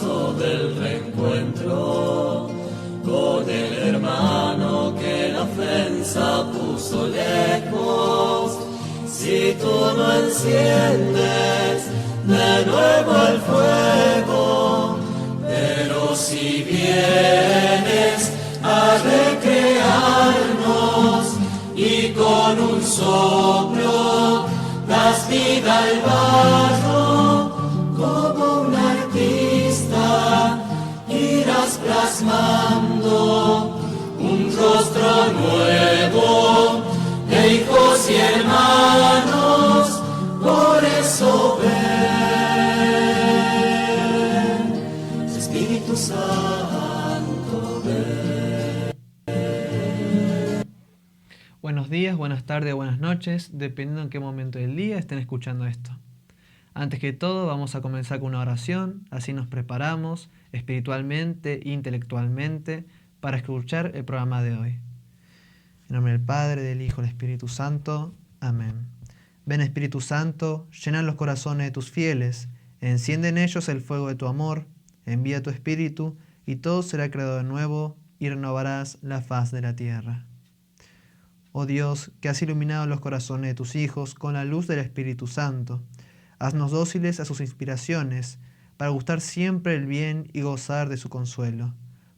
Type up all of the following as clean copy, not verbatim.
paso del reencuentro con el hermano que la ofensa puso lejos. Si tú no enciendes de nuevo el fuego, pero si vienes a recrearnos y con un soplo das vida al barro, como un artista irás plasmando un rostro nuevo de hijos y hermanos. Por eso ven, Espíritu Santo, ven. Buenos días, buenas tardes, buenas noches, dependiendo en qué momento del día estén escuchando esto. Antes que todo, vamos a comenzar con una oración, así nos preparamos espiritualmente e intelectualmente para escuchar el programa de hoy. En nombre del Padre, del Hijo y del Espíritu Santo. Amén. Ven, Espíritu Santo, llena los corazones de tus fieles, enciende en ellos el fuego de tu amor, envía tu Espíritu y todo será creado de nuevo y renovarás la faz de la tierra. Oh Dios, que has iluminado los corazones de tus hijos con la luz del Espíritu Santo, haznos dóciles a sus inspiraciones, para gustar siempre el bien y gozar de su consuelo.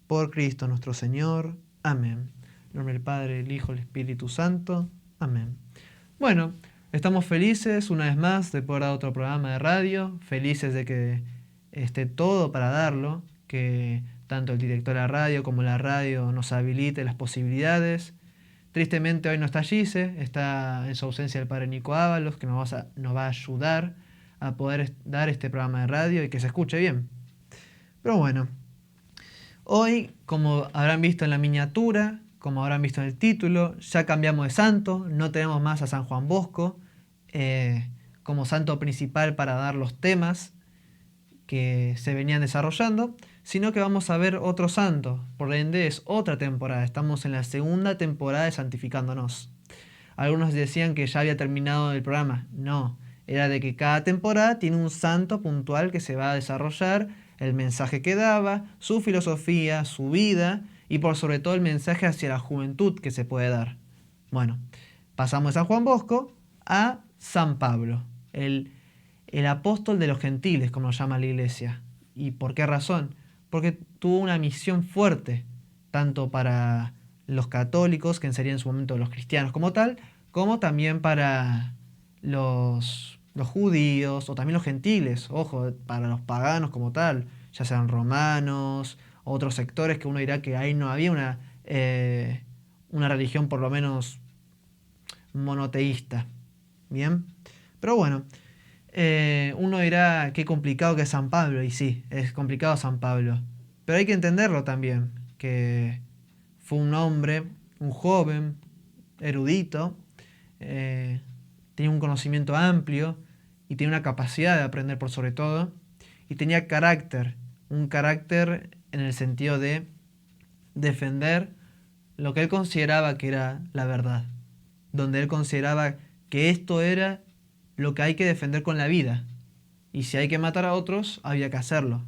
Por Cristo nuestro Señor. Amén. En nombre del Padre, del Hijo y del Espíritu Santo. Amén. Bueno, estamos felices una vez más de poder dar otro programa de radio, felices de que esté todo para darlo, que tanto el director de la radio como la radio nos habilite las posibilidades. Tristemente hoy no está Gise, está en su ausencia el padre Nico Ábalos, que nos va a ayudar a poder dar este programa de radio y que se escuche bien. Pero bueno, hoy, como habrán visto en la miniatura, como habrán visto en el título, ya cambiamos de santo, no tenemos más a San Juan Bosco como santo principal para dar los temas que se venían desarrollando, sino que vamos a ver otro santo. Por ende es otra temporada, estamos en la segunda temporada de Santificándonos. Algunos decían que ya había terminado el programa. No, era de que cada temporada tiene un santo puntual que se va a desarrollar, el mensaje que daba, su filosofía, su vida y por sobre todo el mensaje hacia la juventud que se puede dar. Bueno, pasamos de San Juan Bosco a San Pablo, el apóstol de los gentiles, como lo llama la iglesia. ¿Y por qué razón? Porque tuvo una misión fuerte, tanto para los católicos, que serían en su momento los cristianos como tal, como también para los judíos o también los gentiles, ojo, para los paganos como tal, ya sean romanos, otros sectores que uno dirá que ahí no había una religión por lo menos monoteísta. Bien, pero bueno, uno dirá qué complicado que es San Pablo, y sí, es complicado San Pablo, pero hay que entenderlo también, que fue un hombre, un joven, erudito, tenía un conocimiento amplio y tenía una capacidad de aprender por sobre todo, y tenía carácter, un carácter en el sentido de defender lo que él consideraba que era la verdad, donde él consideraba que esto era lo que hay que defender con la vida, y si hay que matar a otros, había que hacerlo.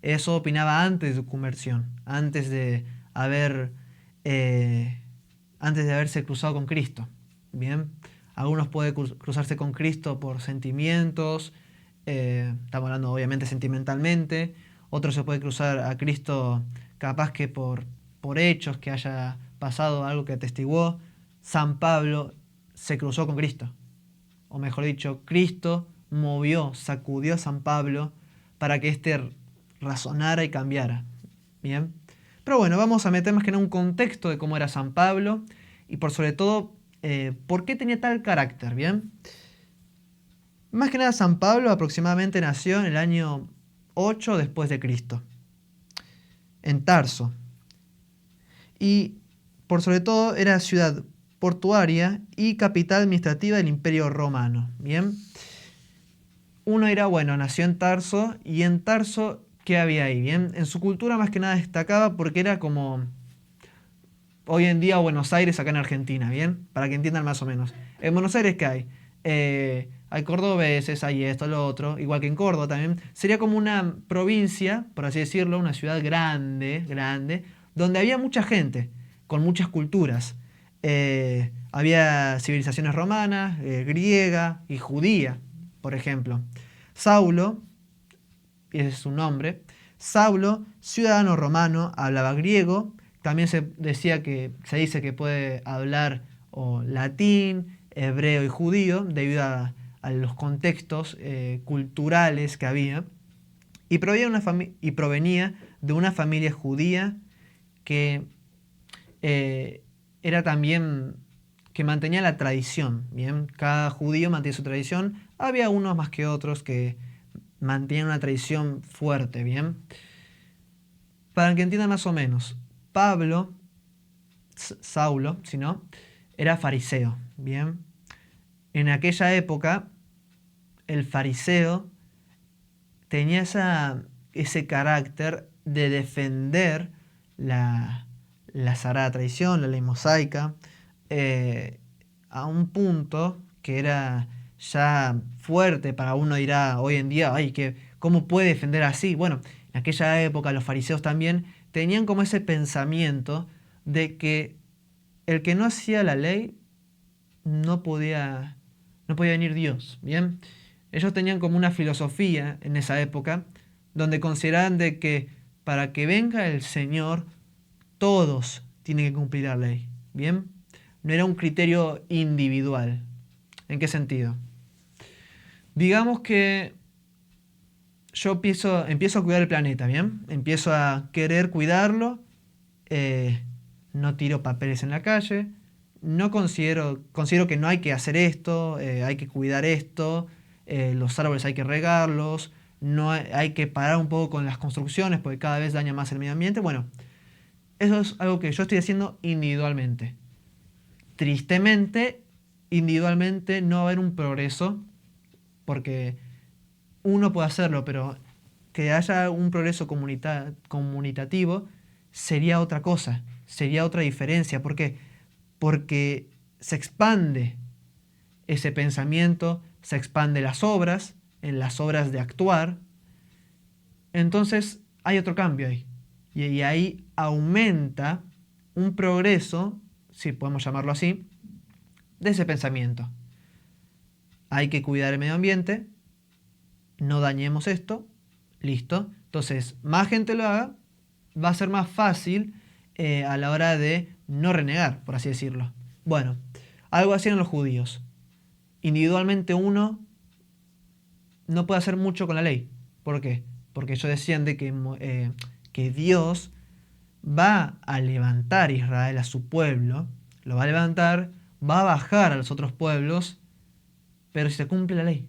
Eso opinaba antes de su conversión, antes de haberse cruzado con Cristo. Bien, algunos pueden cruzarse con Cristo por sentimientos, estamos hablando obviamente sentimentalmente, otros se puede cruzar a Cristo capaz que por hechos, que haya pasado algo que atestiguó. San Pablo se cruzó con Cristo, o mejor dicho, Cristo movió, sacudió a San Pablo para que éste razonara y cambiara. Bien, pero bueno, vamos a meter más que nada un contexto de cómo era San Pablo y por sobre todo por qué tenía tal carácter. Bien, más que nada San Pablo aproximadamente nació en el año 8 después de Cristo, en Tarso, y por sobre todo era ciudad portuaria y capital administrativa del Imperio Romano. Bien, uno dirá, bueno, nació en Tarso, y en Tarso, ¿qué había ahí? Bien, en su cultura más que nada destacaba porque era como hoy en día Buenos Aires acá en Argentina, ¿bien? Para que entiendan más o menos. En Buenos Aires, ¿qué hay? hay cordobeses, hay esto, lo otro, igual que en Córdoba también. Sería como una provincia, por así decirlo, una ciudad grande, grande, donde había mucha gente, con muchas culturas. Había civilizaciones romanas, griega y judía, por ejemplo. Saulo, y ese es su nombre, Saulo, ciudadano romano, hablaba griego. También se dice que puede hablar o latín, hebreo y judío debido a los contextos culturales que había. Y provenía de una familia judía que era también que mantenía la tradición. Bien, cada judío mantiene su tradición. Había unos más que otros que mantenían una tradición fuerte. Bien, para que entiendan más o menos, Pablo, Saulo, si no, era fariseo. Bien, en aquella época el fariseo tenía ese carácter de defender la sagrada tradición, la ley mosaica, a un punto que era ya fuerte para uno dirá hoy en día, ay, ¿cómo puede defender así? Bueno, en aquella época los fariseos también tenían como ese pensamiento de que el que no hacía la ley no podía venir Dios, ¿bien? Ellos tenían como una filosofía en esa época donde consideraban de que para que venga el Señor todos tienen que cumplir la ley, ¿bien? No era un criterio individual. ¿En qué sentido? Digamos que yo empiezo a cuidar el planeta, ¿bien? Empiezo a querer cuidarlo, no tiro papeles en la calle, no considero que no hay que hacer esto, hay que cuidar esto, los árboles hay que regarlos, no hay que parar un poco con las construcciones porque cada vez daña más el medio ambiente. Bueno, eso es algo que yo estoy haciendo individualmente. Tristemente, individualmente no va a haber un progreso porque uno puede hacerlo, pero que haya un progreso comunitativo sería otra cosa, sería otra diferencia. ¿Por qué? Porque se expande ese pensamiento, se expande en las obras de actuar. Entonces hay otro cambio ahí. Y ahí aumenta un progreso, si podemos llamarlo así, de ese pensamiento. Hay que cuidar el medio ambiente, no dañemos esto, listo. Entonces, más gente lo haga, va a ser más fácil a la hora de no renegar, por así decirlo. Bueno, algo así en los judíos. Individualmente uno no puede hacer mucho con la ley. ¿Por qué? Porque ellos decían de que Dios va a levantar a Israel, a su pueblo, lo va a levantar, va a bajar a los otros pueblos, pero si se cumple la ley.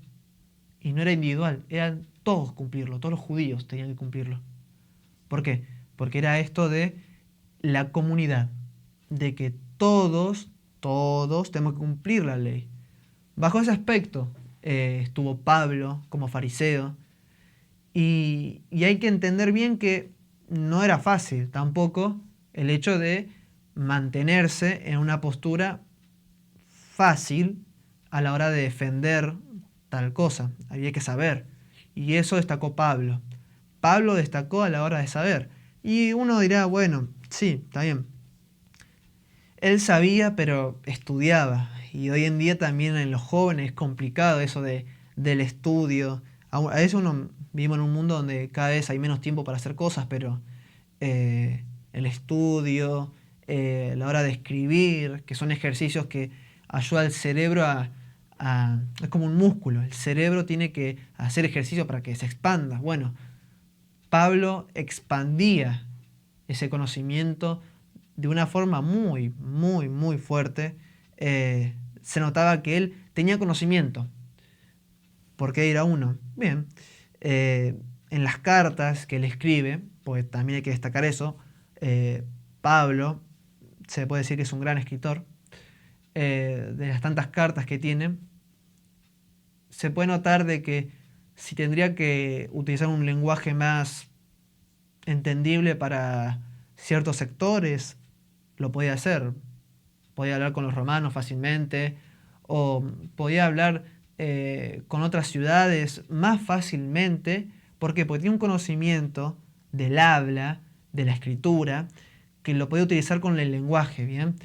Y no era individual, eran todos cumplirlo, todos los judíos tenían que cumplirlo. ¿Por qué? Porque era esto de la comunidad, de que todos tenemos que cumplir la ley. Bajo ese aspecto estuvo Pablo como fariseo, y hay que entender bien que no era fácil tampoco el hecho de mantenerse en una postura fácil a la hora de defender tal cosa. Había que saber. Y eso destacó Pablo. Pablo destacó a la hora de saber. Y uno dirá, bueno, sí, está bien. Él sabía, pero estudiaba. Y hoy en día también en los jóvenes es complicado eso del estudio. A veces vivimos en un mundo donde cada vez hay menos tiempo para hacer cosas, pero el estudio, la hora de escribir, que son ejercicios que ayudan al cerebro es como un músculo. El cerebro tiene que hacer ejercicio para que se expanda. Bueno, Pablo expandía ese conocimiento de una forma muy, muy, muy fuerte. Se notaba que él tenía conocimiento. ¿Por qué ir a uno? Bien, en las cartas que él escribe, pues también hay que destacar eso, Pablo se puede decir que es un gran escritor. De las tantas cartas que tiene, se puede notar de que si tendría que utilizar un lenguaje más entendible para ciertos sectores, lo podía hacer. Podía hablar con los romanos fácilmente, o podía hablar con otras ciudades más fácilmente. ¿Por qué? Porque tiene un conocimiento del habla, de la escritura, que lo podía utilizar con el lenguaje, ¿bien?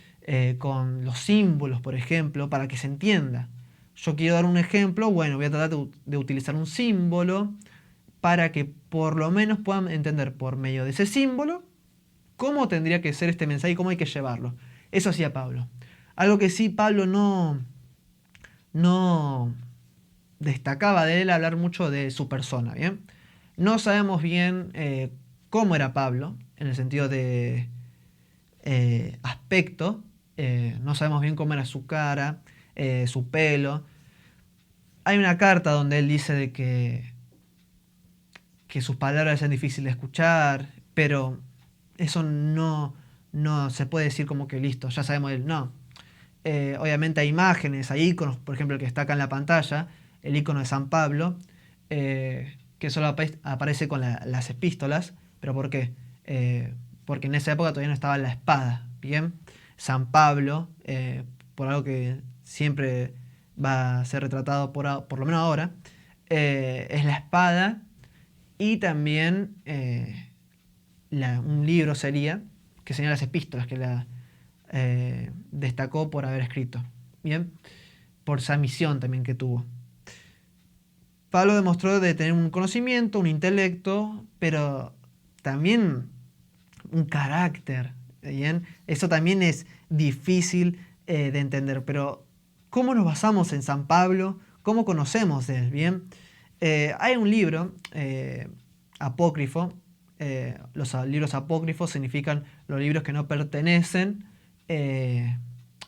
Con los símbolos, por ejemplo, para que se entienda. Yo quiero dar un ejemplo, bueno, voy a tratar de utilizar un símbolo para que por lo menos puedan entender por medio de ese símbolo cómo tendría que ser este mensaje y cómo hay que llevarlo. Eso hacía Pablo. Algo que sí Pablo no destacaba de él, hablar mucho de su persona, ¿bien? No sabemos bien cómo era Pablo, en el sentido de aspecto. No sabemos bien cómo era su cara, su pelo. Hay una carta donde él dice de que sus palabras sean difíciles de escuchar, pero eso no se puede decir como que listo, ya sabemos él, no. Obviamente hay imágenes, hay iconos, por ejemplo el que está acá en la pantalla, el icono de San Pablo, que solo aparece con las epístolas. ¿Pero por qué? Porque en esa época todavía no estaba la espada, ¿bien? San Pablo, por algo que siempre va a ser retratado por lo menos ahora, es la espada. Y también un libro sería, que serían las epístolas, que la destacó por haber escrito, ¿bien? Por esa misión también que tuvo. Pablo demostró de tener un conocimiento, un intelecto, pero también un carácter, ¿bien? Eso también es difícil de entender, pero ¿cómo nos basamos en San Pablo? ¿Cómo conocemos de él? ¿Bien? Hay un libro apócrifo. Los libros apócrifos significan los libros que no pertenecen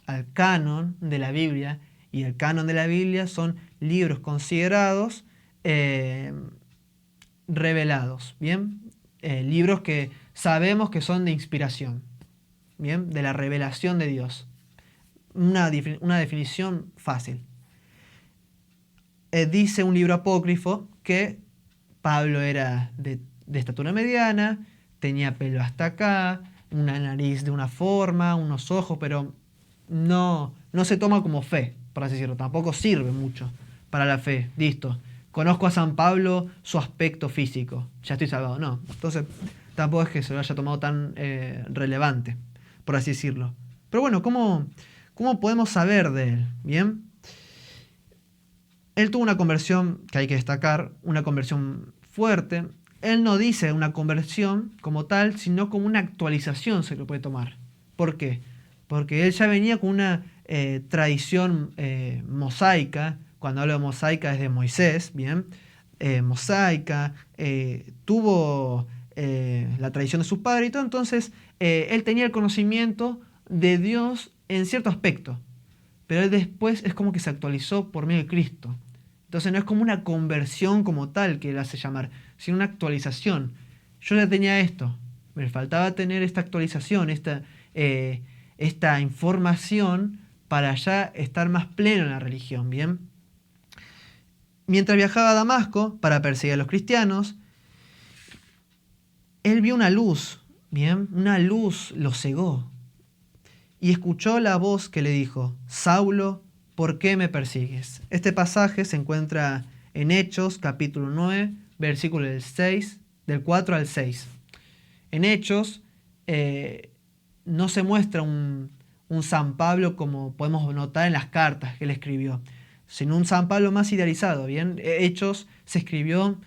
al canon de la Biblia, y el canon de la Biblia son libros considerados revelados, ¿bien? Libros que sabemos que son de inspiración, ¿bien? De la revelación de Dios. Una definición fácil. Dice un libro apócrifo que Pablo era de estatura mediana, tenía pelo hasta acá, una nariz de una forma, unos ojos, pero no se toma como fe, por así decirlo. Tampoco sirve mucho para la fe. Listo. Conozco a San Pablo, su aspecto físico. Ya estoy salvado. No. Entonces, tampoco es que se lo haya tomado tan relevante, por así decirlo. Pero bueno, ¿cómo podemos saber de él? Bien. Él tuvo una conversión que hay que destacar, una conversión fuerte. Él no dice una conversión como tal, sino como una actualización se lo puede tomar. ¿Por qué? Porque él ya venía con una tradición mosaica. Cuando hablo de mosaica es de Moisés, ¿bien? Mosaica, tuvo la tradición de sus padres y todo. Entonces, él tenía el conocimiento de Dios en cierto aspecto. Pero él después es como que se actualizó por medio de Cristo. Entonces no es como una conversión como tal que él hace llamar, sino una actualización. Yo ya tenía esto, me faltaba tener esta actualización, esta información para ya estar más pleno en la religión, ¿bien? Mientras viajaba a Damasco para perseguir a los cristianos, él vio una luz, ¿bien? Una luz lo cegó. Y escuchó la voz que le dijo: Saulo, ¿por qué me persigues? Este pasaje se encuentra en Hechos, capítulo 9, versículo del 4 al 6. En Hechos no se muestra un San Pablo como podemos notar en las cartas que él escribió, sino un San Pablo más idealizado, ¿bien? Hechos se escribió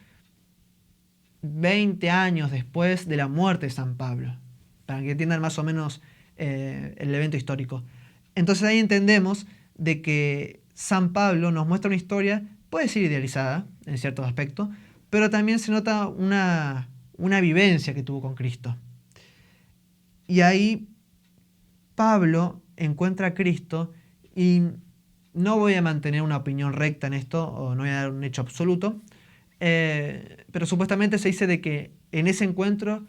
20 años después de la muerte de San Pablo, para que entiendan más o menos el evento histórico. Entonces ahí entendemos de que San Pablo nos muestra una historia, puede ser idealizada en cierto aspecto, pero también se nota una vivencia que tuvo con Cristo. Y ahí Pablo encuentra a Cristo, y no voy a mantener una opinión recta en esto, o no voy a dar un hecho absoluto, pero supuestamente se dice de que en ese encuentro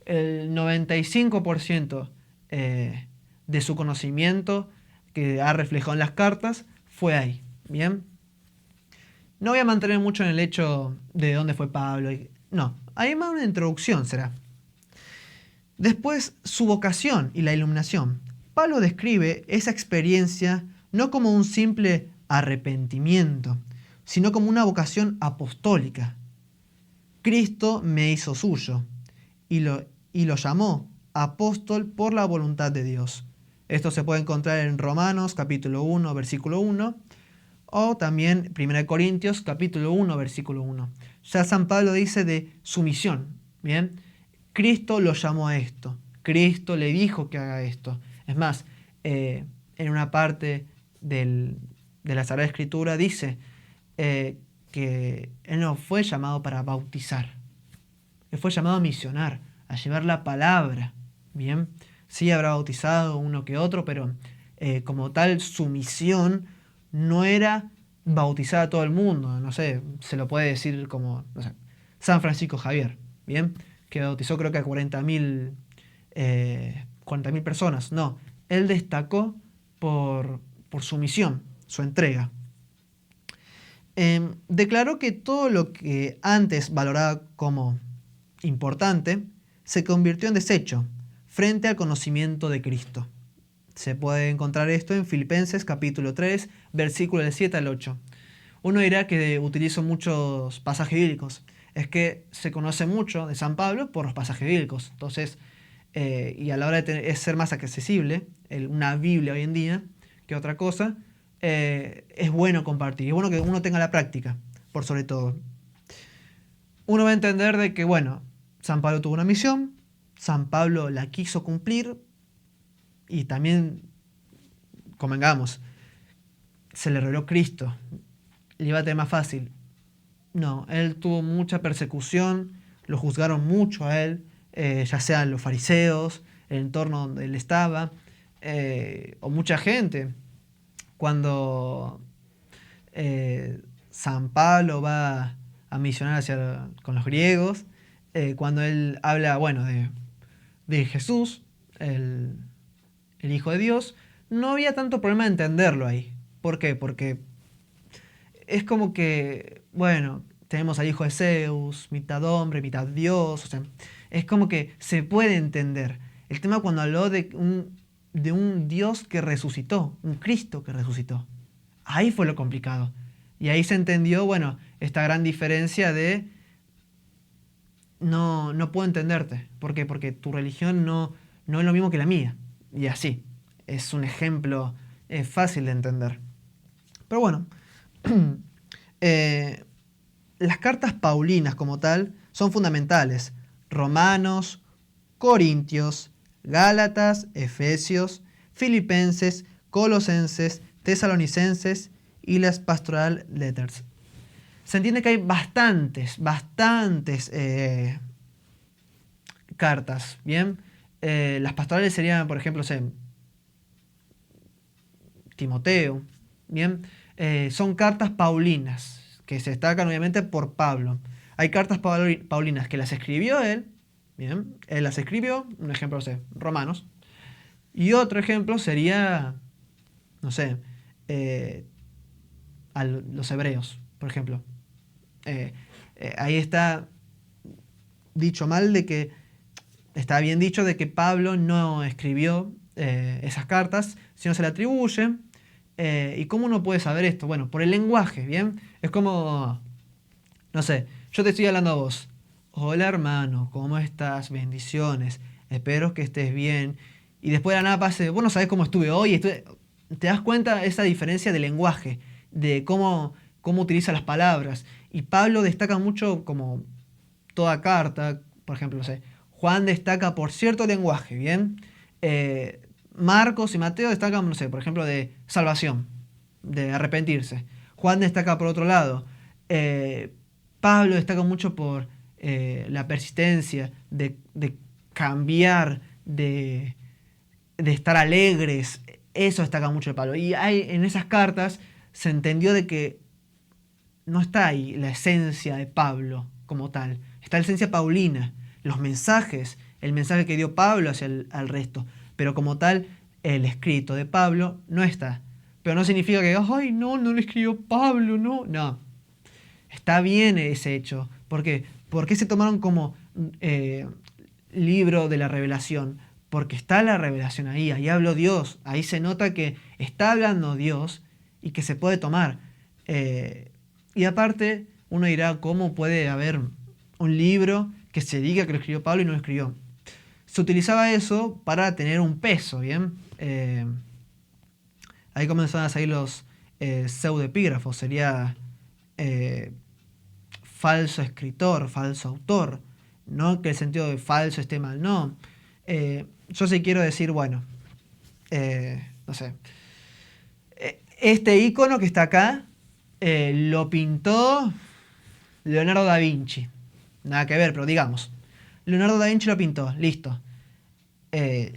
el 95% de su conocimiento que ha reflejado en las cartas fue ahí, ¿bien? No voy a mantener mucho en el hecho de dónde fue Pablo. No, hay más una introducción será. Después, su vocación y la iluminación. Pablo describe esa experiencia no como un simple arrepentimiento, sino como una vocación apostólica. Cristo me hizo suyo y lo llamó apóstol por la voluntad de Dios. Esto se puede encontrar en Romanos capítulo 1, versículo 1, o también 1 Corintios capítulo 1, versículo 1. Ya San Pablo dice de su misión, ¿bien? Cristo lo llamó a esto, Cristo le dijo que haga esto. Es más, en una parte de la Sagrada Escritura dice que Él no fue llamado para bautizar, Él fue llamado a misionar, a llevar la palabra, ¿bien? Sí habrá bautizado uno que otro, pero como tal su misión no era bautizar a todo el mundo, no sé, se lo puede decir como, no sé, San Francisco Javier, ¿bien? Que bautizó creo que a 40.000 personas. No, él destacó por su misión, su entrega. Declaró que todo lo que antes valoraba como importante se convirtió en desecho frente al conocimiento de Cristo. Se puede encontrar esto en Filipenses capítulo 3, versículos del 7 al 8. Uno dirá que utilizo muchos pasajes bíblicos. Es que se conoce mucho de San Pablo por los pasajes bíblicos. Entonces, y a la hora de ser más accesible, una Biblia hoy en día, que otra cosa, es bueno compartir. Es bueno que uno tenga la práctica, por sobre todo. Uno va a entender de que, bueno, San Pablo tuvo una misión, San Pablo la quiso cumplir, y también, convengamos, se le reveló Cristo. Le iba a tener más fácil. No, él tuvo mucha persecución, lo juzgaron mucho a él, ya sean los fariseos, el entorno donde él estaba, o mucha gente. Cuando San Pablo va a misionar con los griegos, cuando él habla, bueno, de Jesús, el Hijo de Dios, no había tanto problema de entenderlo ahí. ¿Por qué? Porque es como que, bueno, tenemos al hijo de Zeus, mitad hombre, mitad Dios, o sea, es como que se puede entender. El tema cuando habló de un Dios que resucitó, un Cristo que resucitó. Ahí fue lo complicado. Y ahí se entendió, bueno, esta gran diferencia de no puedo entenderte. ¿Por qué? Porque tu religión no es lo mismo que la mía. Y así. Es un ejemplo fácil de entender. Pero bueno, las cartas paulinas como tal son fundamentales. Romanos, Corintios, Gálatas, Efesios, Filipenses, Colosenses, Tesalonicenses y las Pastoral Letters. Se entiende que hay bastantes cartas, ¿bien? Las pastorales serían, por ejemplo, Timoteo, ¿bien? Son cartas paulinas, que se destacan obviamente por Pablo. Hay cartas paulinas que las escribió él, ¿bien? Él las escribió, un ejemplo, Romanos. Y otro ejemplo sería, a los hebreos, por ejemplo. Ahí está dicho mal de que, está bien dicho de que Pablo no escribió esas cartas, sino se le atribuye. ¿Y cómo uno puede saber esto? Bueno, por el lenguaje, ¿bien? Es como, yo te estoy hablando a vos. Hola hermano, ¿cómo estás? Bendiciones, espero que estés bien. Y después de la nada pase, vos no sabés cómo estuve hoy. Te das cuenta esa diferencia de lenguaje, de cómo utiliza las palabras. Y Pablo destaca mucho, como toda carta, por ejemplo, Juan destaca por cierto lenguaje, ¿bien? Marcos y Mateo destacan, por ejemplo, de salvación, de arrepentirse. Juan destaca por otro lado. Pablo destaca mucho por la persistencia, de cambiar, de estar alegres. Eso destaca mucho de Pablo. Y en esas cartas se entendió de que no está ahí la esencia de Pablo como tal. Está la esencia paulina, los mensajes, el mensaje que dio Pablo hacia al resto. Pero como tal, el escrito de Pablo no está. Pero no significa que, ay, no lo escribió Pablo, no. No. Está bien ese hecho. ¿Por qué? ¿Por qué se tomaron como libro de la revelación? Porque está la revelación ahí habló Dios. Ahí se nota que está hablando Dios y que se puede tomar. Y aparte, uno dirá, ¿cómo puede haber un libro que se diga que lo escribió Pablo y no lo escribió? Se utilizaba eso para tener un peso, ¿bien? Ahí comenzaron a salir los pseudoepígrafos, sería falso escritor, falso autor. No que el sentido de falso esté mal, no. Yo sí quiero decir, bueno, no sé. Este icono que está acá lo pintó Leonardo da Vinci. Nada que ver, pero digamos. Leonardo da Vinci lo pintó, listo.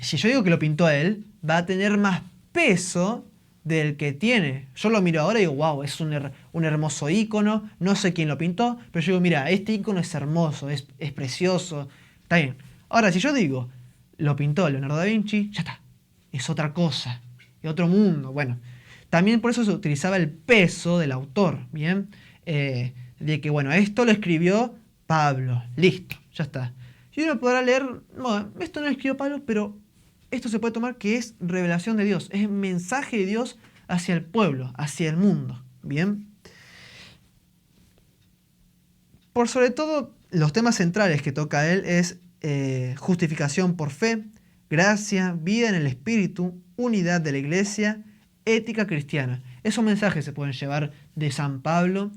Si yo digo que lo pintó él, va a tener más peso del que tiene. Yo lo miro ahora y digo, wow, es un hermoso icono, no sé quién lo pintó, pero yo digo, mira, este icono es hermoso, es precioso, está bien. Ahora, si yo digo, lo pintó Leonardo da Vinci, ya está, es otra cosa, es otro mundo. Bueno, también por eso se utilizaba el peso del autor, ¿bien? De que, bueno, esto lo escribió Pablo, listo, ya está. Y uno podrá leer, bueno, esto no lo escribió Pablo, pero esto se puede tomar que es revelación de Dios, es mensaje de Dios hacia el pueblo, hacia el mundo. Bien. Por sobre todo, los temas centrales que toca él es justificación por fe, gracia, vida en el Espíritu, unidad de la Iglesia, ética cristiana. Esos mensajes se pueden llevar de San Pablo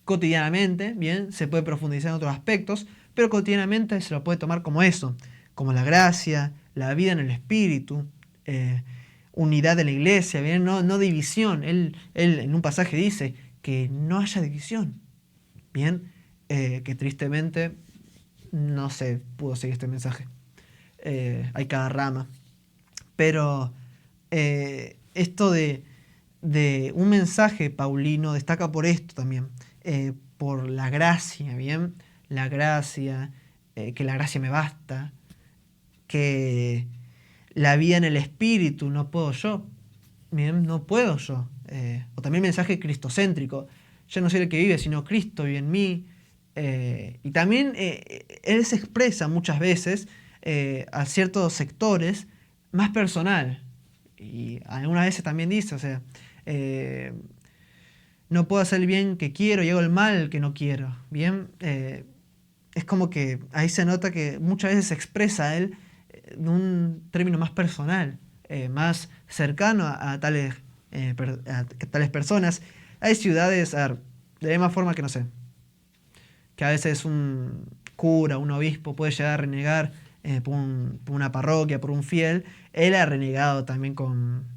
cotidianamente, bien, se puede profundizar en otros aspectos, pero cotidianamente se lo puede tomar como eso, como la gracia, la vida en el Espíritu, unidad de la Iglesia, ¿bien? No división. Él en un pasaje dice que no haya división, ¿bien? Que tristemente no se pudo seguir este mensaje. Hay cada rama. Pero esto de un mensaje paulino destaca por esto también, por la gracia, ¿bien? La gracia, que la gracia me basta, que la vida en el Espíritu no puedo yo, ¿bien? No puedo yo. O también el mensaje cristocéntrico, yo no soy el que vive, sino Cristo vive en mí. Y también él se expresa muchas veces a ciertos sectores más personal. Y algunas veces también dice, o sea, no puedo hacer el bien que quiero y hago el mal que no quiero. Bien, es como que ahí se nota que muchas veces se expresa a él de un término más personal, más cercano a tales, a tales personas. Hay ciudades, a ver, de la misma forma que no sé, que a veces un cura, un obispo puede llegar a renegar por una parroquia, por un fiel. Él ha renegado también con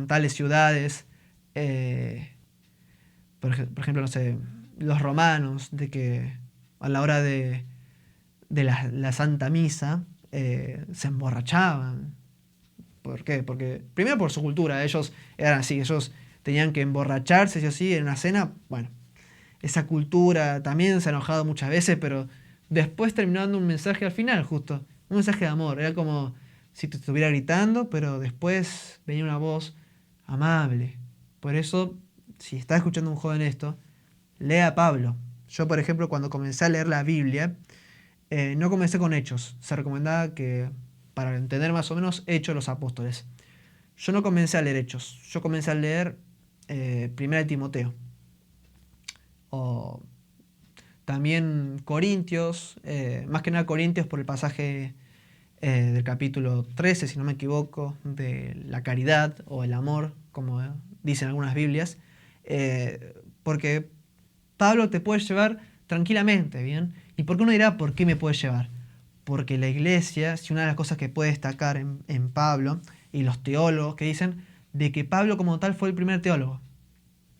tales ciudades. Por ejemplo, no sé, los romanos, de que a la hora de la Santa Misa se emborrachaban. ¿Por qué? Porque primero por su cultura, ellos eran así, ellos tenían que emborracharse, sí o sí, en una cena. Bueno, esa cultura también se ha enojado muchas veces, pero después terminó dando un mensaje al final, justo, un mensaje de amor. Era como si te estuviera gritando, pero después venía una voz amable. Por eso, si está escuchando un joven esto, lea a Pablo. Yo, por ejemplo, cuando comencé a leer la Biblia, no comencé con Hechos. Se recomendaba que, para entender más o menos, Hechos de los Apóstoles. Yo no comencé a leer Hechos. Yo comencé a leer Primera de Timoteo. O también Corintios, más que nada Corintios por el pasaje del capítulo 13, si no me equivoco, de la caridad o el amor, como dicen algunas Biblias. Porque Pablo te puede llevar tranquilamente, ¿bien? ¿Y por qué uno dirá por qué me puede llevar? Porque la iglesia, si una de las cosas que puede destacar en Pablo, y los teólogos que dicen, de que Pablo como tal fue el primer teólogo.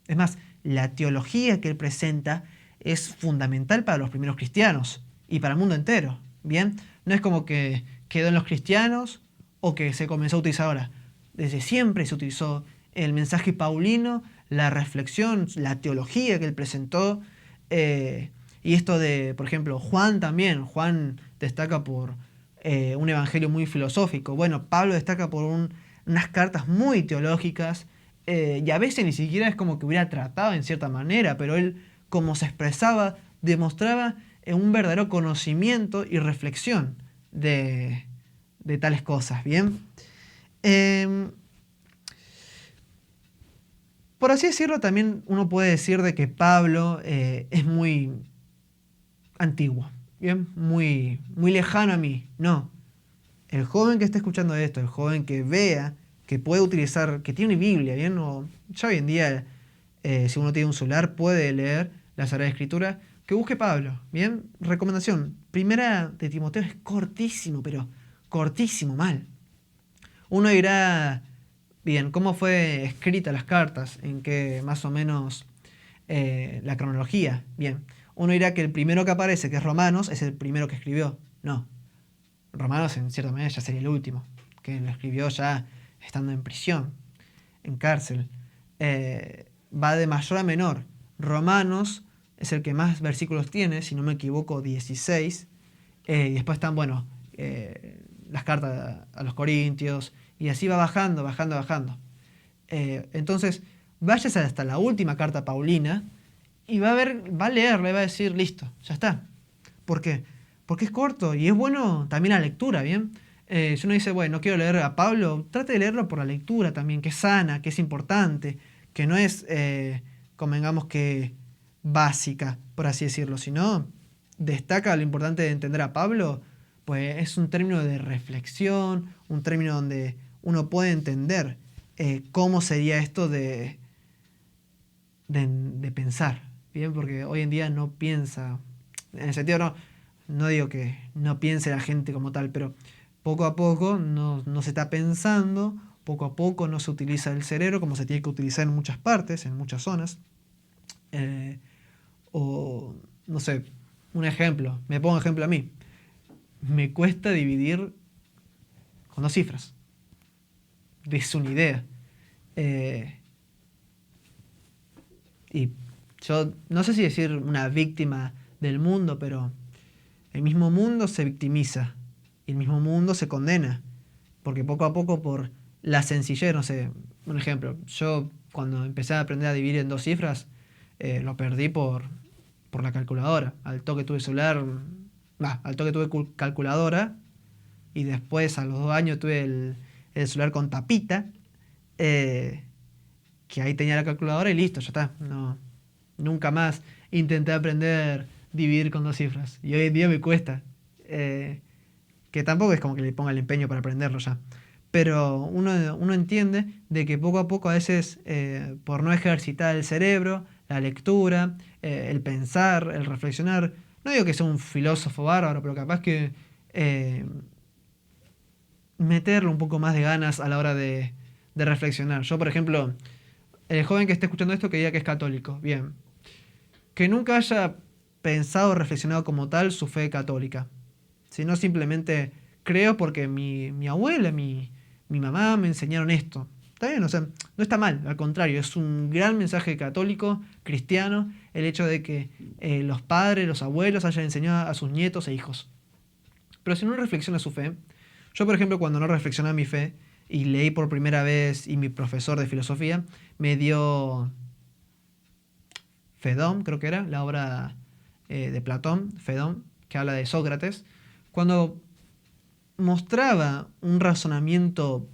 Es más, la teología que él presenta es fundamental para los primeros cristianos y para el mundo entero, ¿bien? No es como que quedó en los cristianos o que se comenzó a utilizar ahora. Desde siempre se utilizó el mensaje paulino, la reflexión, la teología que él presentó. Y esto de, por ejemplo, Juan también. Juan destaca por un evangelio muy filosófico. Bueno, Pablo destaca por unas cartas muy teológicas. Y a veces ni siquiera es como que hubiera tratado en cierta manera, pero él, como se expresaba, demostraba un verdadero conocimiento y reflexión de tales cosas, ¿bien? por así decirlo, también uno puede decir de que Pablo es muy antiguo, ¿bien? Muy, muy lejano a mí. No. El joven que está escuchando esto, el joven que vea, que puede utilizar, que tiene una Biblia, ¿bien? O ya hoy en día, si uno tiene un celular, puede leer la Sagrada Escritura, que busque Pablo, ¿bien? Recomendación. Primera de Timoteo es cortísimo, pero cortísimo, mal. Uno dirá, bien, ¿cómo fue escrita las cartas? ¿En qué más o menos la cronología? Bien, uno dirá que el primero que aparece, que es Romanos, es el primero que escribió. No, Romanos en cierta manera ya sería el último, que lo escribió ya estando en prisión, en cárcel. Va de mayor a menor. Romanos es el que más versículos tiene, si no me equivoco, 16. Y después están, bueno, las cartas a los Corintios, y así va bajando, bajando, bajando. Entonces, váyase hasta la última carta paulina y va a leerla y va a decir, listo, ya está. ¿Por qué? Porque es corto y es bueno también la lectura, ¿bien? Si uno dice, bueno, no quiero leer a Pablo, trate de leerlo por la lectura también, que es sana, que es importante, que no es, convengamos que básica, por así decirlo, sino destaca lo importante de entender a Pablo, pues es un término de reflexión, un término donde uno puede entender cómo sería esto de pensar, ¿bien? Porque hoy en día no piensa, en el sentido no digo que no piense la gente como tal, pero poco a poco no se está pensando, poco a poco no se utiliza el cerebro como se tiene que utilizar en muchas partes, en muchas zonas. Eh, o, no sé, un ejemplo, me pongo un ejemplo a mí. Me cuesta dividir con 2 cifras. Es una idea. Eh, y yo no sé si decir una víctima del mundo, pero el mismo mundo se victimiza y el mismo mundo se condena. Porque poco a poco, por la sencillez, no sé, un ejemplo, yo cuando empecé a aprender a dividir en 2 cifras, lo perdí por la calculadora. Al toque tuve celular, al toque tuve calculadora y después a los 2 años tuve el celular con tapita, eh, que ahí tenía la calculadora y listo, ya está. No, nunca más intenté aprender dividir con 2 cifras. Y hoy en día me cuesta. Que tampoco es como que le ponga el empeño para aprenderlo ya. Pero uno entiende de que poco a poco a veces, por no ejercitar el cerebro, la lectura, el pensar, el reflexionar, no digo que sea un filósofo bárbaro, pero capaz que eh, meterle un poco más de ganas a la hora de reflexionar. Yo, por ejemplo, el joven que esté escuchando esto que diga que es católico, bien, que nunca haya pensado o reflexionado como tal su fe católica, sino simplemente creo porque mi abuela, mi mamá me enseñaron esto. Está bien, o sea, no está mal, al contrario, es un gran mensaje católico, cristiano, el hecho de que los padres, los abuelos hayan enseñado a sus nietos e hijos. Pero si no reflexiona su fe, yo por ejemplo cuando no reflexionaba mi fe y leí por primera vez y mi profesor de filosofía me dio Fedón, creo que era, la obra de Platón, Fedón, que habla de Sócrates, cuando mostraba un razonamiento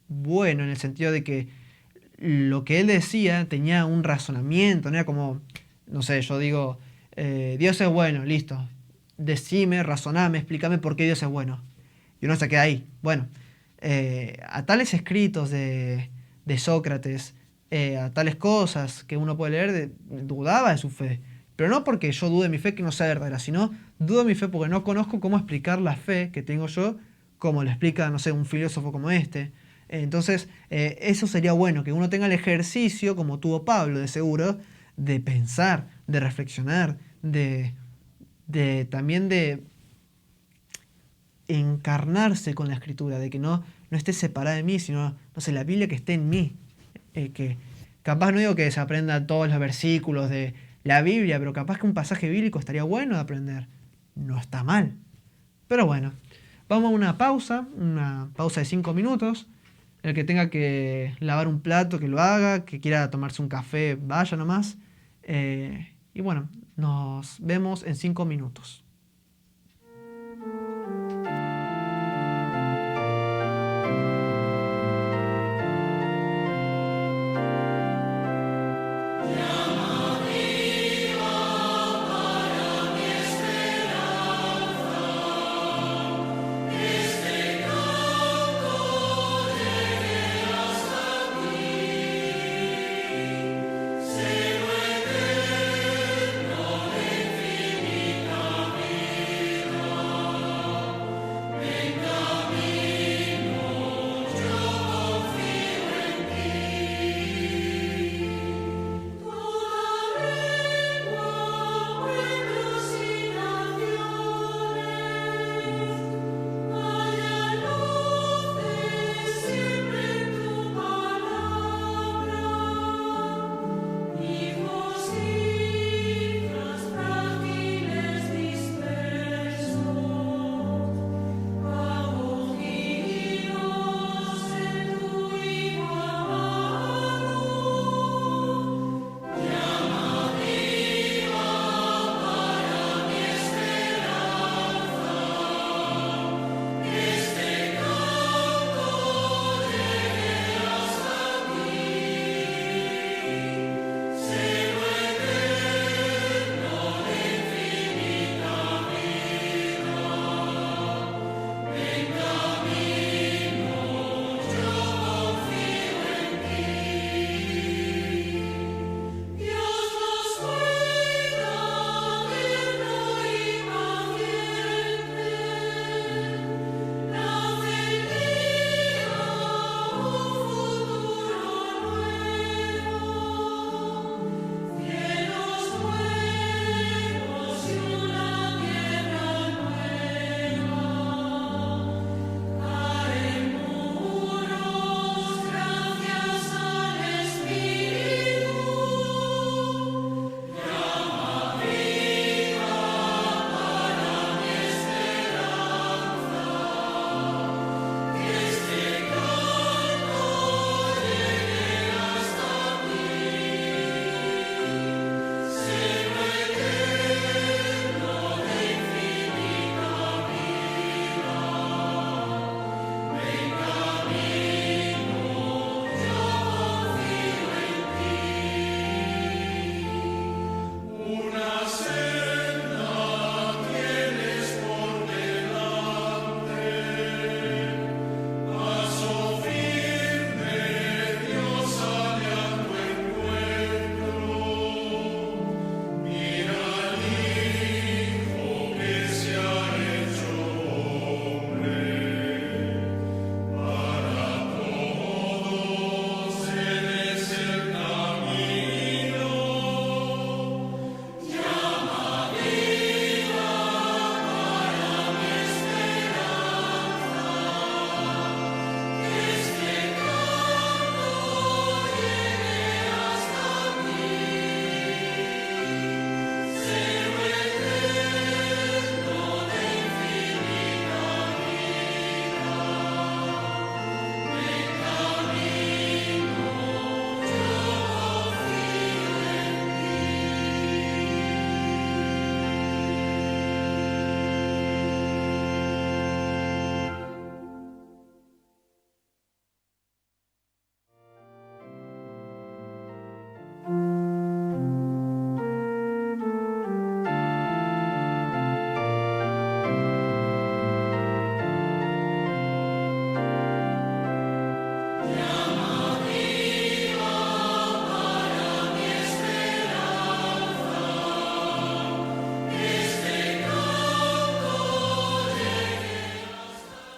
bueno en el sentido de que lo que él decía tenía un razonamiento, no era como, no sé, yo digo, Dios es bueno, listo, decime, razoname, explícame por qué Dios es bueno. Y uno se queda ahí. Bueno, a tales escritos de Sócrates, a tales cosas que uno puede leer, dudaba de su fe. Pero no porque yo dude de mi fe que no sea verdadera, sino dudo de mi fe porque no conozco cómo explicar la fe que tengo yo, como lo explica, no sé, un filósofo como este. Entonces, eso sería bueno, que uno tenga el ejercicio, como tuvo Pablo, de seguro, de pensar, de reflexionar, también de encarnarse con la escritura, de que no esté separada de mí, sino, no sé, la Biblia que esté en mí. Que capaz no digo que se aprenda todos los versículos de la Biblia, pero capaz que un pasaje bíblico estaría bueno de aprender. No está mal. Pero bueno, vamos a una pausa de 5 minutos. El que tenga que lavar un plato, que lo haga, que quiera tomarse un café, vaya nomás. Y bueno, nos vemos en 5 minutos.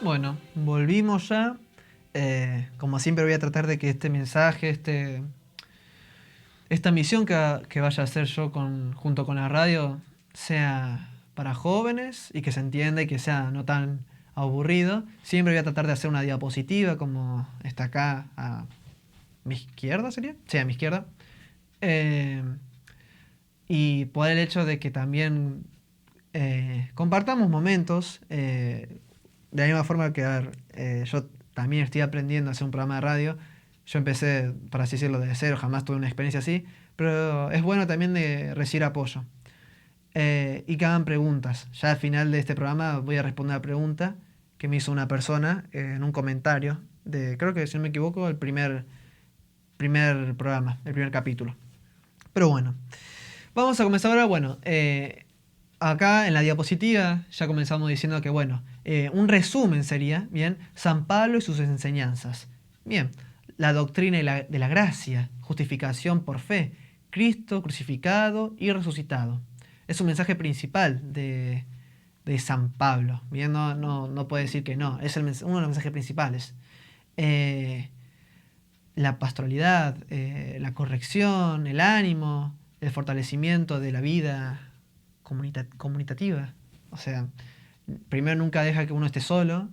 Bueno, volvimos ya. Como siempre voy a tratar de que este mensaje, esta misión que vaya a hacer yo junto con la radio sea para jóvenes y que se entienda y que sea no tan aburrido. Siempre voy a tratar de hacer una diapositiva como está acá a mi izquierda, ¿sería? Sí, a mi izquierda. Eh, y por el hecho de que también compartamos momentos, de la misma forma que, a ver, yo también estoy aprendiendo a hacer un programa de radio. Yo empecé, por así decirlo, de cero, jamás tuve una experiencia así, pero es bueno también de recibir apoyo. Y que hagan preguntas. Ya al final de este programa voy a responder a la pregunta que me hizo una persona en un comentario de, creo que si no me equivoco, el primer programa, el primer capítulo. Pero bueno, vamos a comenzar ahora. Bueno, acá en la diapositiva ya comenzamos diciendo que, bueno, un resumen sería, bien, San Pablo y sus enseñanzas. Bien, la doctrina de la gracia, justificación por fe, Cristo crucificado y resucitado. Es un mensaje principal de San Pablo. Bien, no puede decir que no, es uno de los mensajes principales. La pastoralidad, la corrección, el ánimo, el fortalecimiento de la vida comunitativa. O sea, primero nunca deja que uno esté solo,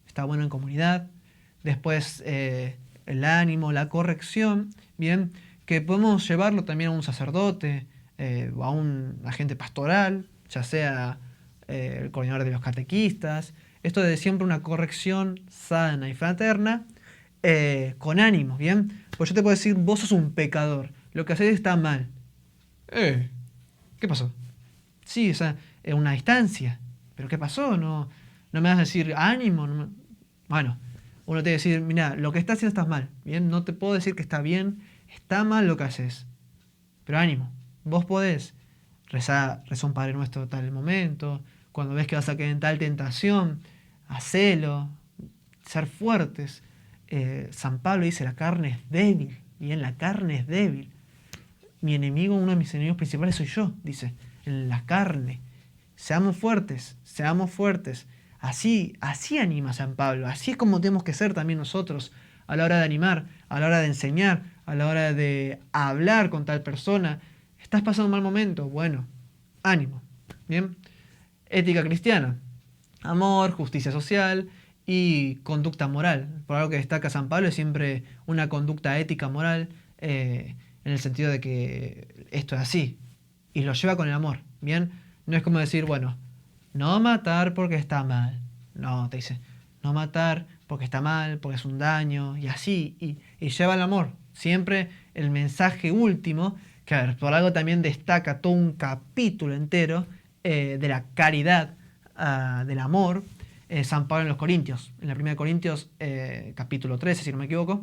está bueno en comunidad. Después el ánimo, la corrección, bien, que podemos llevarlo también a un sacerdote o a un agente pastoral, ya sea el coordinador de los catequistas. Esto de siempre una corrección sana y fraterna, con ánimo, ¿bien? Pues yo te puedo decir, vos sos un pecador, lo que haces está mal. ¿Qué pasó? Sí, o sea, es una distancia. ¿Pero qué pasó? No me vas a decir ánimo. Bueno, uno te va a decir, mira, lo que estás haciendo estás mal. Bien, no te puedo decir que está bien, está mal lo que haces. Pero ánimo, vos podés rezar un Padre Nuestro tal momento. Cuando ves que vas a caer en tal tentación, hacelo. Ser fuertes. San Pablo dice, la carne es débil. Bien, la carne es débil. Mi enemigo, uno de mis enemigos principales soy yo, dice, en la carne. Seamos fuertes, seamos fuertes. Así anima San Pablo, así es como tenemos que ser también nosotros a la hora de animar, a la hora de enseñar, a la hora de hablar con tal persona. ¿Estás pasando un mal momento? Bueno, ánimo. Bien. Ética cristiana, amor, justicia social y conducta moral. Por algo que destaca San Pablo es siempre una conducta ética moral, en el sentido de que esto es así y lo lleva con el amor. Bien, no es como decir, bueno, no matar porque está mal. No, te dice, no matar porque está mal, porque es un daño, y así, y lleva el amor. Siempre el mensaje último, que a ver, por algo también destaca todo un capítulo entero de la caridad, del amor, San Pablo en los Corintios. En la 1 Corintios, capítulo 13, si no me equivoco,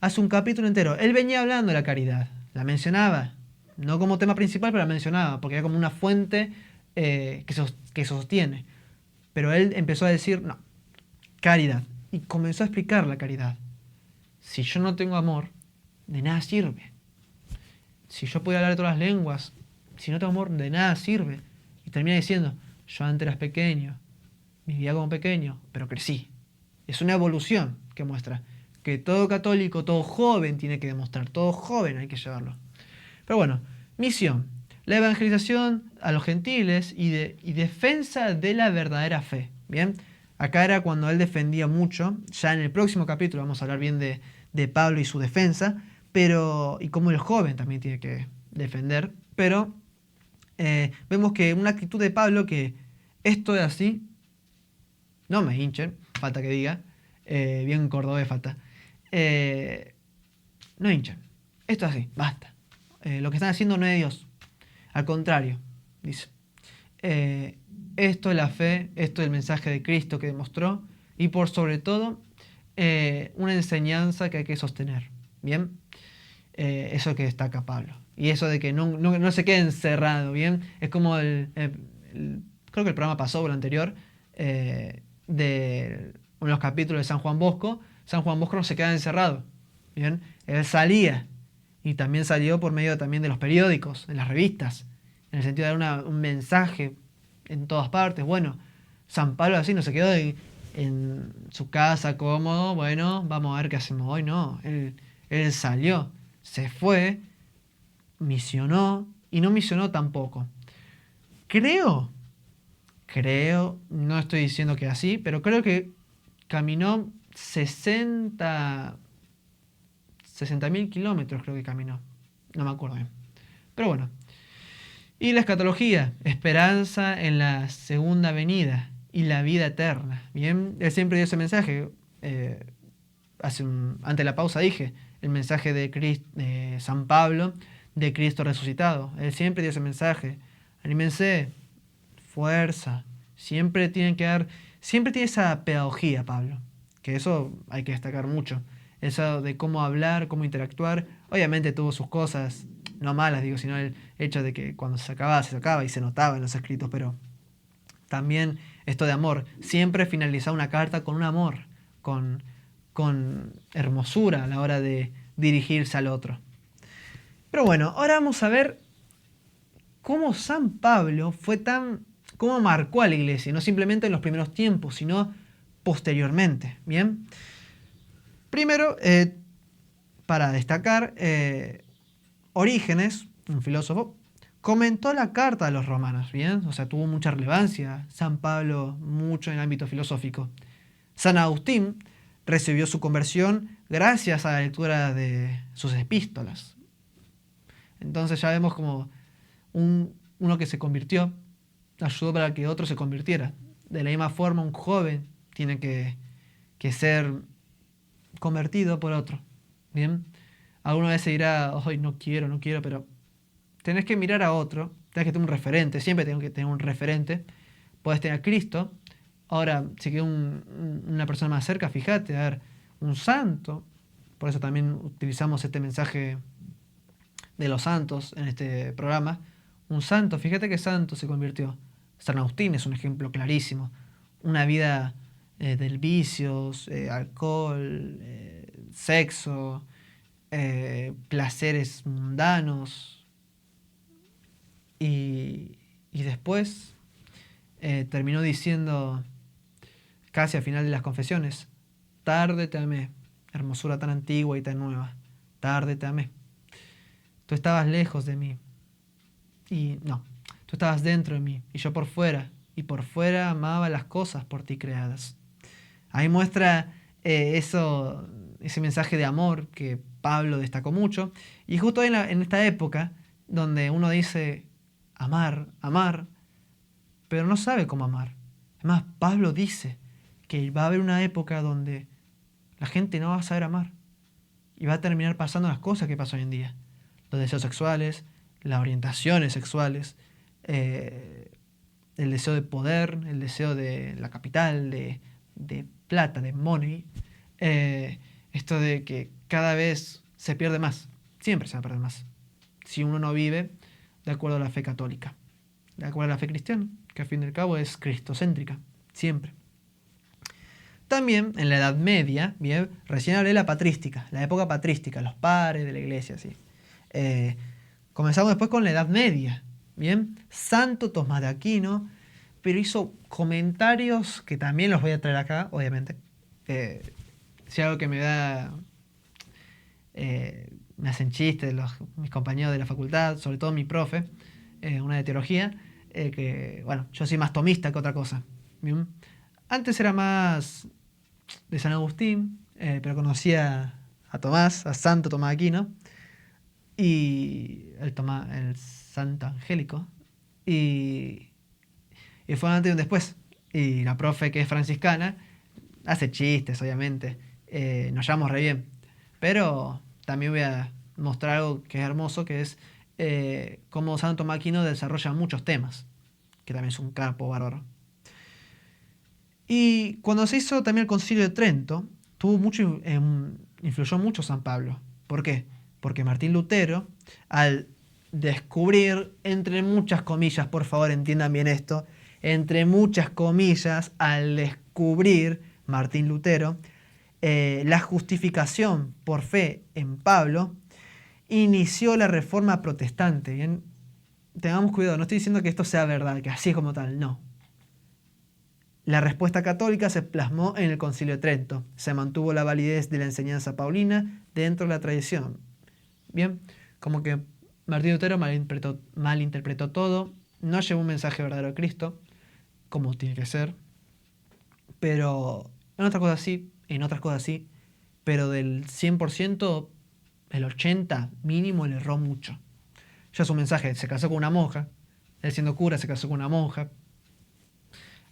hace un capítulo entero. Él venía hablando de la caridad, la mencionaba, no como tema principal, pero la mencionaba, porque era como una fuente que sostiene. Pero él empezó a decir, no, caridad. Y comenzó a explicar la caridad. Si yo no tengo amor, de nada sirve. Si yo puedo hablar de todas las lenguas, si no tengo amor, de nada sirve. Y termina diciendo, yo antes era pequeño, vivía como pequeño, pero crecí. Es una evolución que muestra que todo católico, todo joven tiene que demostrar, todo joven hay que llevarlo. Pero bueno, misión. La evangelización a los gentiles y defensa de la verdadera fe. Bien, acá era cuando él defendía mucho. Ya en el próximo capítulo vamos a hablar bien de Pablo y su defensa, y cómo el joven también tiene que defender. Pero vemos que una actitud de Pablo, que esto es así, no me hinchen, falta que diga, bien cordobés falta, no hinchen, esto es así, basta. Lo que están haciendo no es de Dios. Al contrario, dice, esto es la fe, esto es el mensaje de Cristo que demostró, y por sobre todo, una enseñanza que hay que sostener. Bien, eso que destaca Pablo. Y eso de que no se quede encerrado, bien, es como creo que el programa pasó, el anterior, de uno de los capítulos de San Juan Bosco. San Juan Bosco no se queda encerrado, bien, él salía. Y también salió por medio también de los periódicos, de las revistas, en el sentido de dar un mensaje en todas partes. Bueno, San Pablo así no se quedó en su casa cómodo, bueno, vamos a ver qué hacemos hoy. No, él salió, se fue, misionó y no misionó tampoco. Creo, no estoy diciendo que así, pero creo que caminó 60.000 kilómetros, creo que caminó. No me acuerdo bien. Pero bueno. Y la escatología, esperanza en la segunda venida y la vida eterna. Bien, él siempre dio ese mensaje. Antes de la pausa dije, el mensaje de San Pablo de Cristo resucitado. Él siempre dio ese mensaje. Anímense, fuerza. Siempre tiene esa pedagogía, Pablo. Que eso hay que destacar mucho. Eso de cómo hablar, cómo interactuar. Obviamente tuvo sus cosas, no malas, digo, sino el hecho de que cuando se sacaba y se notaba en los escritos, pero también esto de amor. Siempre finalizaba una carta con un amor, con hermosura a la hora de dirigirse al otro. Pero bueno, ahora vamos a ver cómo San Pablo cómo marcó a la iglesia, no simplemente en los primeros tiempos, sino posteriormente. Bien. Primero, para destacar, Orígenes, un filósofo, comentó la carta de los romanos, ¿bien? O sea, tuvo mucha relevancia San Pablo, mucho en el ámbito filosófico. San Agustín recibió su conversión gracias a la lectura de sus epístolas. Entonces ya vemos como uno que se convirtió ayudó para que otro se convirtiera. De la misma forma, un joven tiene que ser convertido por otro. ¿Bien? Alguna vez se dirá, hoy no quiero, pero tenés que mirar a otro, tenés que tener un referente, siempre tengo que tener un referente. Podés tener a Cristo. Ahora, si queda una persona más cerca, fíjate, a ver, un santo. Por eso también utilizamos este mensaje de los santos en este programa. Un santo, fíjate qué santo se convirtió. San Agustín es un ejemplo clarísimo. Una vida del vicios, alcohol, sexo, placeres mundanos. Y después terminó diciendo, casi al final de las confesiones, tarde te amé, hermosura tan antigua y tan nueva, tarde te amé. Tú estabas lejos de mí. Y no, tú estabas dentro de mí y yo por fuera. Y por fuera amaba las cosas por ti creadas. Ahí muestra ese mensaje de amor que Pablo destacó mucho. Y justo en esta época donde uno dice amar, pero no sabe cómo amar. Además, Pablo dice que va a haber una época donde la gente no va a saber amar. Y va a terminar pasando las cosas que pasan hoy en día. Los deseos sexuales, las orientaciones sexuales, el deseo de poder, el deseo de la capital, de plata, de money. Esto de que cada vez se pierde más, siempre se va a perder más, si uno no vive de acuerdo a la fe católica, de acuerdo a la fe cristiana, que al fin y al cabo es cristocéntrica, siempre. También en la Edad Media, bien, recién hablé de la patrística, la época patrística, los padres de la iglesia, así. Comenzamos después con la Edad Media, bien, Santo Tomás de Aquino, pero hizo comentarios que también los voy a traer acá, obviamente. Si algo que me da, me hacen chistes mis compañeros de la facultad, sobre todo mi profe, una de teología, que, bueno, yo soy más tomista que otra cosa, ¿bien? Antes era más de San Agustín, pero conocía a Tomás, a Santo Tomás de Aquino, y el Santo Angélico, y fue un antes y un después. Y la profe, que es franciscana, hace chistes, obviamente, nos llevamos re bien, pero también voy a mostrar algo que es hermoso, que es cómo Santo Tomás de Aquino desarrolla muchos temas, que también es un capo bárbaro. Y cuando se hizo también el Concilio de Trento, influyó mucho San Pablo. ¿Por qué? Porque Martín Lutero, al descubrir, entre muchas comillas, por favor entiendan bien esto, entre muchas comillas, al descubrir Martín Lutero la justificación por fe en Pablo, inició la Reforma Protestante. ¿Bien? Tengamos cuidado, no estoy diciendo que esto sea verdad, que así es como tal, no. La respuesta católica se plasmó en el Concilio de Trento. Se mantuvo la validez de la enseñanza paulina dentro de la tradición. Bien, como que Martín Lutero malinterpretó todo, no llevó un mensaje verdadero de Cristo, como tiene que ser, pero en otras cosas sí, en otras cosas sí, pero del 100%, el 80% mínimo le erró mucho. Ya su mensaje, se casó con una monja, él siendo cura se casó con una monja,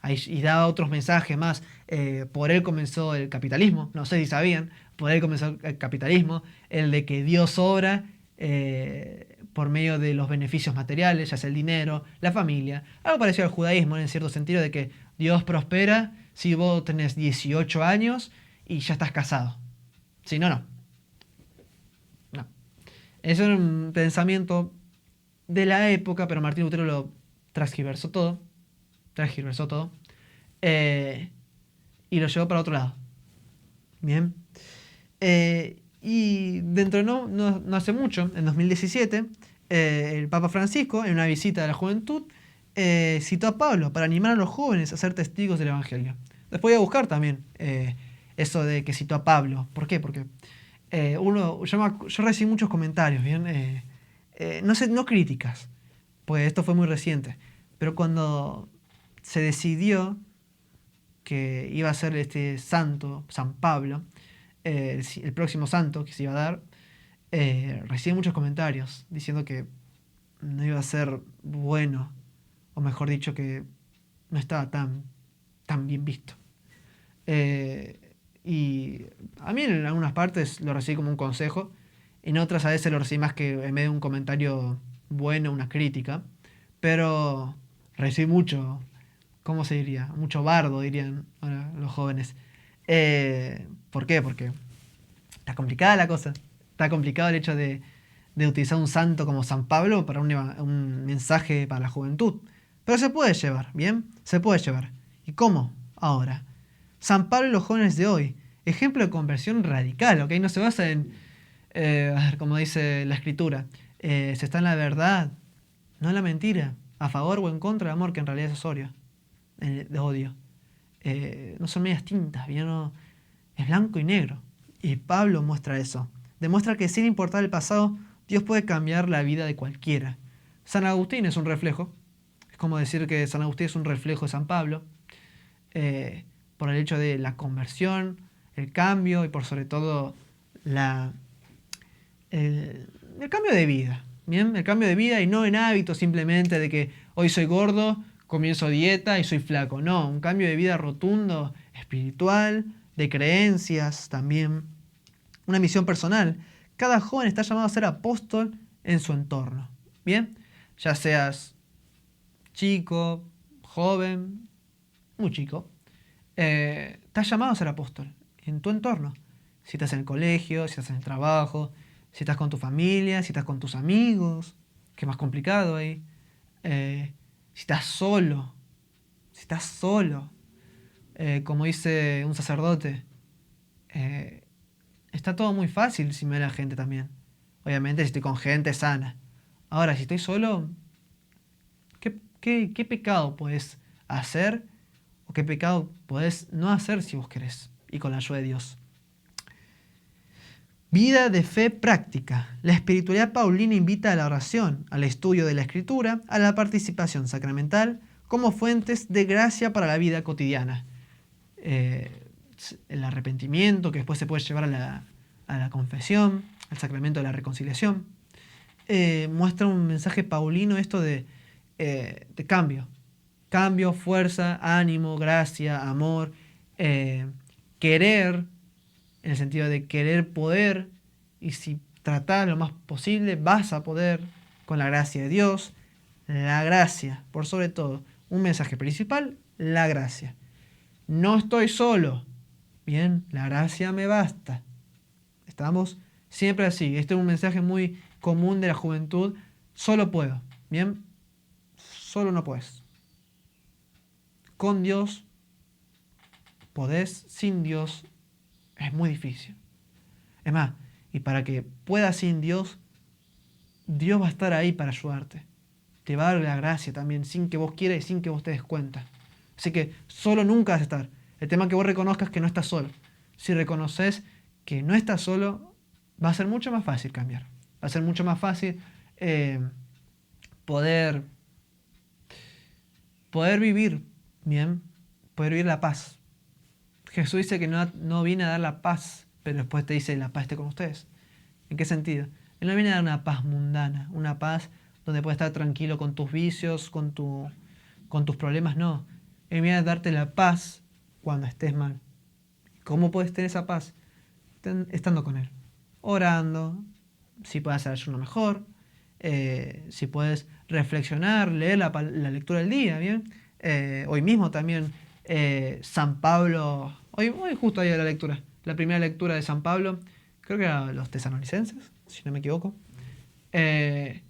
y daba otros mensajes más. Por él comenzó el capitalismo, no sé si sabían, por él comenzó el capitalismo, el de que Dios obra por medio de los beneficios materiales, ya sea el dinero, la familia, algo parecido al judaísmo en cierto sentido de que Dios prospera si vos tenés 18 años y ya estás casado. Si no, no. No. Eso era un pensamiento de la época, pero Martín Lutero lo transgiversó todo. Transgiversó todo. Y lo llevó para otro lado. Bien. Y dentro de no hace mucho, en 2017, el Papa Francisco, en una visita de la juventud, citó a Pablo para animar a los jóvenes a ser testigos del Evangelio. Después voy a buscar también eso de que citó a Pablo. ¿Por qué? Porque yo recibí muchos comentarios, ¿bien? No críticas, pues esto fue muy reciente, pero cuando se decidió que iba a ser este santo, San Pablo, el próximo santo que se iba a dar, recibí muchos comentarios diciendo que no iba a ser bueno, o mejor dicho, que no estaba tan bien visto. Y a mí en algunas partes lo recibí como un consejo, en otras a veces lo recibí más que en vez de un comentario bueno, una crítica, pero recibí mucho, ¿cómo se diría? Mucho bardo, dirían ahora los jóvenes. ¿Por qué? Porque está complicada la cosa. Está complicado el hecho de utilizar un santo como San Pablo para un mensaje para la juventud. Pero se puede llevar, ¿bien? Se puede llevar. ¿Y cómo? Ahora. San Pablo y los jóvenes de hoy. Ejemplo de conversión radical, ¿ok? No se basa en, a ver, como dice la escritura, se está en la verdad, no en la mentira, a favor o en contra del amor, que en realidad es odio. De odio. No son medias tintas, ¿bien? No, es blanco y negro. Y Pablo muestra eso. Demuestra que sin importar el pasado, Dios puede cambiar la vida de cualquiera. San Agustín es un reflejo. Es como decir que San Agustín es un reflejo de San Pablo. Por el hecho de la conversión, el cambio y por sobre todo el cambio de vida. ¿Bien? El cambio de vida y no en hábitos simplemente de que hoy soy gordo, comienzo dieta y soy flaco. No, un cambio de vida rotundo, espiritual, de creencias también. Una misión personal. Cada joven está llamado a ser apóstol en su entorno. ¿Bien? Ya seas chico, joven, muy chico. Estás llamado a ser apóstol en tu entorno. Si estás en el colegio, si estás en el trabajo, si estás con tu familia, si estás con tus amigos, que es más complicado ahí. Si estás solo, como dice un sacerdote, está todo muy fácil si me ve la gente también. Obviamente si estoy con gente sana. Ahora, si estoy solo, ¿qué pecado puedes hacer o qué pecado podés no hacer si vos querés y con la ayuda de Dios? Vida de fe práctica. La espiritualidad paulina invita a la oración, al estudio de la escritura, a la participación sacramental como fuentes de gracia para la vida cotidiana. El arrepentimiento que después se puede llevar a la confesión, al sacramento de la reconciliación. Muestra un mensaje paulino esto de cambio. Cambio, fuerza, ánimo, gracia, amor, querer, en el sentido de querer poder, y si tratás lo más posible, vas a poder con la gracia de Dios. La gracia, por sobre todo, un mensaje principal, la gracia. No estoy solo. Bien, la gracia me basta. Estamos siempre así. Este es un mensaje muy común de la juventud. Solo puedo. Bien, solo no puedes. Con Dios podés, sin Dios es muy difícil. Es más, y para que puedas sin Dios, Dios va a estar ahí para ayudarte. Te va a dar la gracia también, sin que vos quieras y sin que vos te des cuenta. Así que solo nunca vas a estar. El tema es que vos reconozcas que no estás solo. Si reconoces que no estás solo, va a ser mucho más fácil cambiar. Va a ser mucho más fácil poder vivir bien, poder vivir la paz. Jesús dice que no viene a dar la paz, pero después te dice la paz esté con ustedes. ¿En qué sentido? Él no viene a dar una paz mundana, una paz donde puedes estar tranquilo con tus vicios, con tus problemas, no. Él viene a darte la paz cuando estés mal. ¿Cómo puedes tener esa paz? Estando con Él, orando, si puedes hacer ayuno mejor, si puedes reflexionar, leer la lectura del día, ¿bien? Hoy mismo también San Pablo, hoy justo ahí la lectura, la primera lectura de San Pablo, creo que era los Tesalonicenses, si no me equivoco, que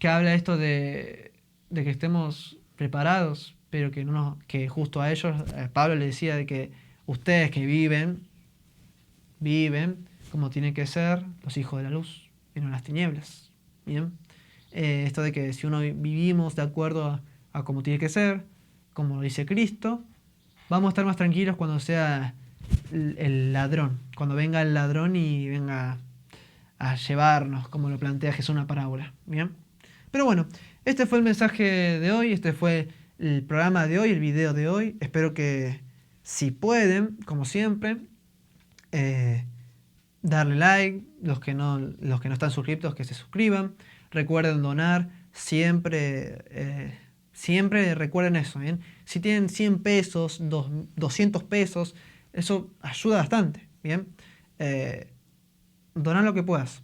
habla esto de que estemos preparados, pero que justo a ellos, Pablo le decía de que ustedes que viven como tienen que ser los hijos de la luz y no las tinieblas. ¿Bien? Esto de que si uno vivimos de acuerdo a como tiene que ser, como lo dice Cristo, vamos a estar más tranquilos cuando sea el ladrón, cuando venga el ladrón y venga a llevarnos, como lo plantea Jesús en una parábola. ¿Bien? Pero bueno, este fue el mensaje de hoy, este fue el programa de hoy, el video de hoy. Espero que, si pueden, como siempre, darle like, los que no están suscriptos, que se suscriban. Recuerden donar, siempre recuerden eso, ¿bien? Si tienen 100 pesos, 200 pesos, eso ayuda bastante, ¿bien? Donar lo que puedas,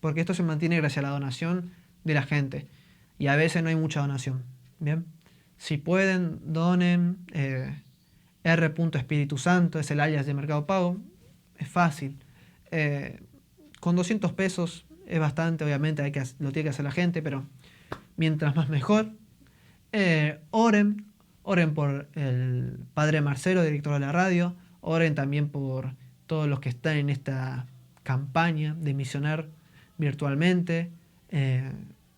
porque esto se mantiene gracias a la donación de la gente, y a veces no hay mucha donación, ¿bien? Si pueden, donen. R. Espíritu es el alias de Mercado Pago, es fácil. Con 200 pesos es bastante, obviamente lo tiene que hacer la gente, pero mientras más mejor. Oren por el padre Marcelo, director de la radio. Oren también por todos los que están en esta campaña de misionar virtualmente.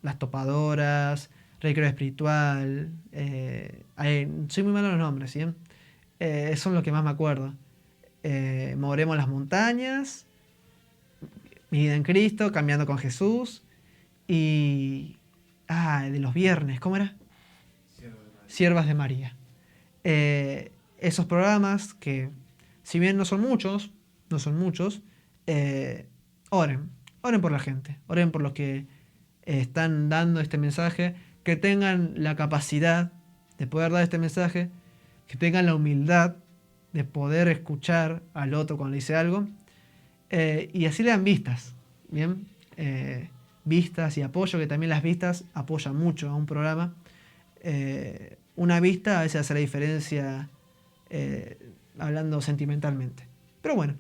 Las topadoras, Recreo Espiritual. Soy muy malo en los nombres, ¿sí? Son lo que más me acuerdo. Moveremos las montañas, Mi vida en Cristo, Cambiando con Jesús, y de los viernes, ¿cómo era? Siervas de María. Esos programas que, si bien no son muchos, oren por la gente, oren por los que están dando este mensaje, que tengan la capacidad de poder dar este mensaje, que tengan la humildad de poder escuchar al otro cuando le dice algo, y así le dan vistas, ¿bien? Vistas y apoyo, que también las vistas apoyan mucho a un programa. Una vista a veces hace la diferencia, hablando sentimentalmente. Pero bueno,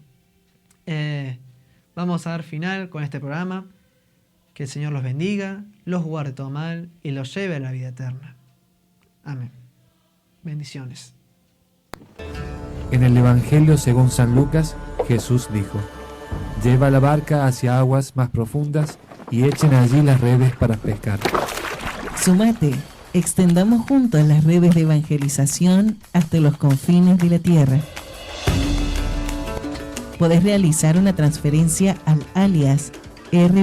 vamos a dar final con este programa. Que el Señor los bendiga, los guarde todo mal y los lleve a la vida eterna. Amén. Bendiciones. En el Evangelio según San Lucas, Jesús dijo: lleva la barca hacia aguas más profundas y echen allí las redes para pescar. Sumate, extendamos juntos las redes de evangelización hasta los confines de la tierra. Podés realizar una transferencia al alias R.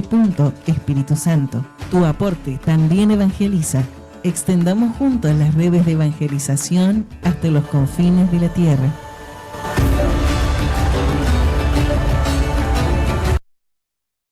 Espíritu Santo. Tu aporte también evangeliza. Extendamos juntos las redes de evangelización hasta los confines de la tierra.